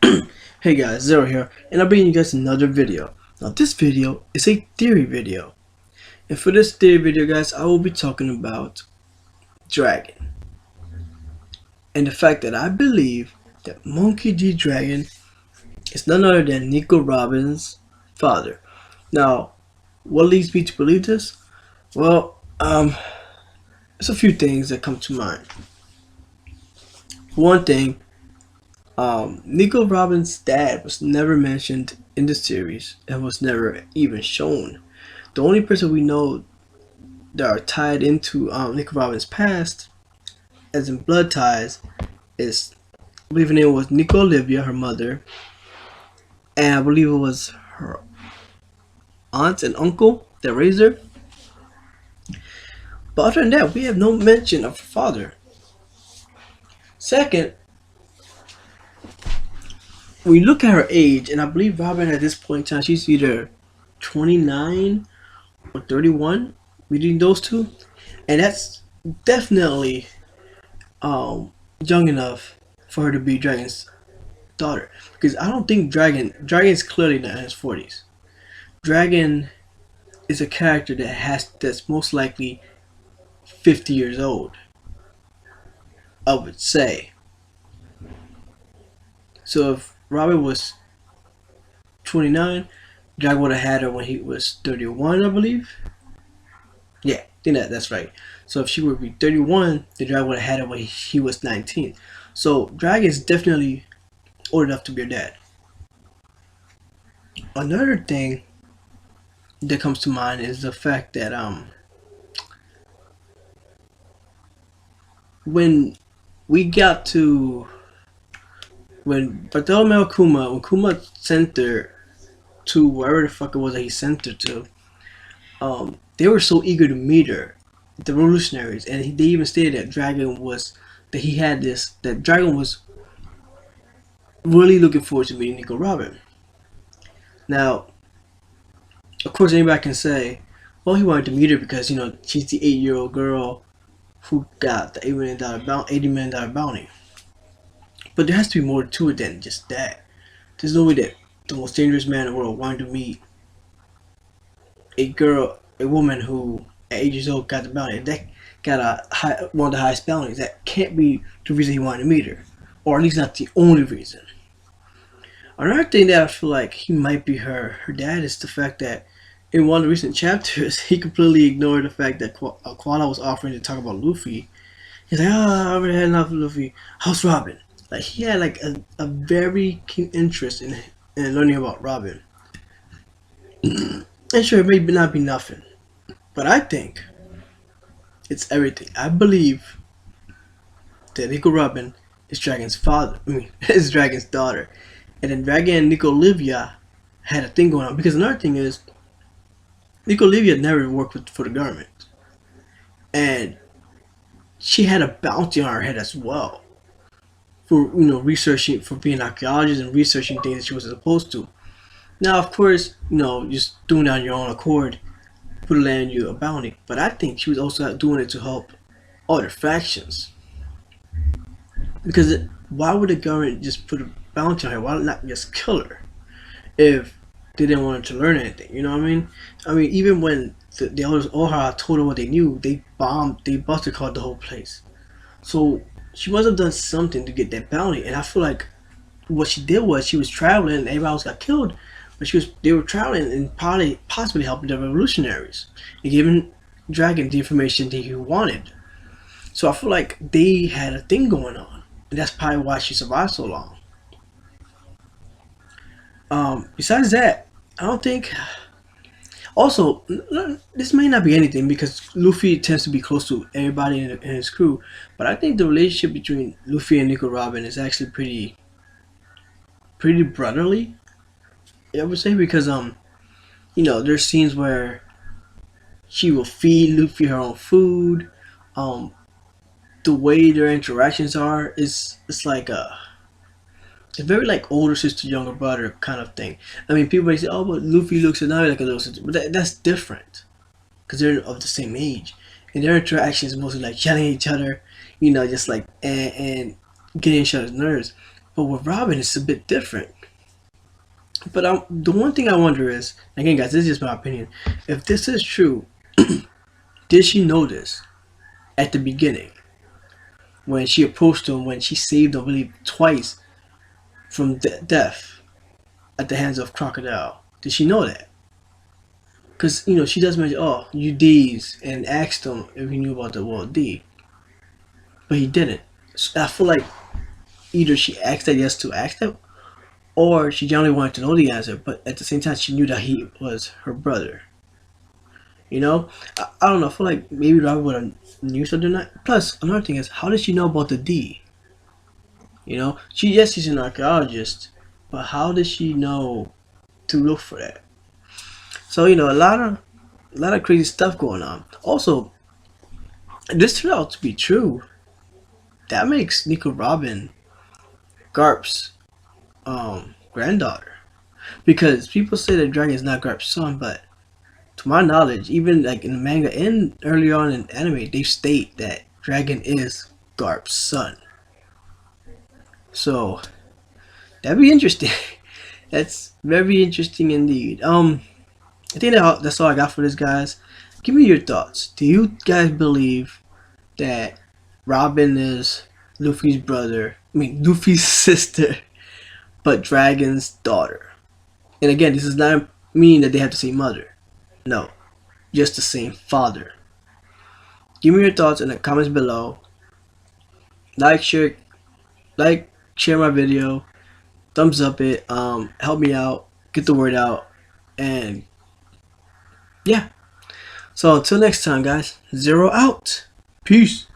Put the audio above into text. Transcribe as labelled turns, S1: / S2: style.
S1: Hey guys, Zero here, and I'm bringing you guys another video. Now this video is a theory video. And for this theory video guys, I will be talking about Dragon. And the fact that I believe that Monkey D. Dragon is none other than Nico Robin's father. Now, what leads me to believe this? Well, there's a few things that come to mind. One thing, Nico Robin's dad was never mentioned in the series and was never even shown. The only person we know that are tied into Nico Robin's past, as in blood ties, is I believe her name was Nico Olivia, her mother, and I believe it was her aunt and uncle that raised her. But other than that, we have no mention of her father. Second, we look at her age, and I believe Robin at this point in time, she's either 29 or 31, reading those two, and that's definitely young enough for her to be Dragon's daughter. Because I don't think Dragon's clearly not in his 40s. Dragon is a character that's most likely 50 years old, I would say. So if Robin was 29, Dragon would have had her when he was 31, I believe. Yeah, I think that's right. So if she would be 31, the Dragon would have had her when he was 19. So Dragon is definitely old enough to be her dad. Another thing that comes to mind is the fact that when we got to when Bartholomew Kuma, when Kuma sent her to wherever the fuck it was that he sent her to, they were so eager to meet her, the revolutionaries, and they even stated that Dragon was really looking forward to meeting Nico Robin. Now, of course, anybody can say, well, he wanted to meet her because she's the 8-year-old girl who got the $80 million bounty. But there has to be more to it than just that. There's no way that the most dangerous man in the world wanted to meet a woman who at 8 years old got the bounty. That got one of the highest bounties. That can't be the reason he wanted to meet her, or at least not the only reason. Another thing that I feel like he might be her dad is the fact that in one of the recent chapters he completely ignored the fact that Koala was offering to talk about Luffy. He's like, I already had enough of Luffy. How's Robin? Like he had like a very keen interest in learning about Robin. And sure, it may not be nothing, but I think it's everything. I believe that Nico Robin is Dragon's father. Is Dragon's daughter, and then Dragon and Nico Olivia had a thing going on. Because another thing is, Nico Olivia never worked for the government, and she had a bounty on her head as well for researching, for being an archaeologist and researching things that she wasn't supposed to. Now, of course, just doing it on your own accord would land you a bounty, but I think she was also doing it to help other factions. Because why would the government just put a bounty on her? Why not just kill her if they didn't want her to learn anything? You know what I mean? I mean, even when the others Ohara told her what they knew, they busted called the whole place. So she must have done something to get that bounty, and I feel like what she did was she was traveling and everybody else got killed, but they were traveling and possibly helping the revolutionaries and giving Dragon the information that he wanted. So I feel like they had a thing going on, and that's probably why she survived so long. Besides that, I don't think. Also, this may not be anything because Luffy tends to be close to everybody in his crew, but I think the relationship between Luffy and Nico Robin is actually pretty brotherly, I would say, because there's scenes where she will feed Luffy her own food. The way their interactions are is it's like it's very like older sister, younger brother kind of thing. I mean, people may say, "Oh, but Luffy looks at Nami like a little sister," but that's different because they're of the same age, and their interactions is mostly like yelling at each other, just like and getting each other's nerves. But with Robin, it's a bit different. But the one thing I wonder is, again, guys, this is just my opinion. If this is true, did she know this at the beginning when she approached him, when she saved him, I believe, twice from death at the hands of Crocodile? Did she know that? Because, she does mention, oh, you D's, and asked him if he knew about the world D. But he didn't. So I feel like either she asked that yes to ask that, or she generally wanted to know the answer, but at the same time, she knew that he was her brother. I don't know. I feel like maybe Robin would have knew something like that. Plus, another thing is, how did she know about the D? She's an archaeologist, but how did she know to look for that? So a lot of crazy stuff going on. Also, this turned out to be true. That makes Nico Robin Garp's granddaughter, because people say that Dragon is not Garp's son, but to my knowledge, even like in the manga and early on in anime, they state that Dragon is Garp's son. So that'd be interesting. That's very interesting indeed. I think that's all I got for this, guys. Give me your thoughts. Do you guys believe that Robin is Luffy's brother? I mean, Luffy's sister, but Dragon's daughter. And again, this does not mean that they have the same mother. No, just the same father. Give me your thoughts in the comments below. Like, share my video. Thumbs up it. Help me out. Get the word out. And yeah. So until next time, guys. Zero out. Peace.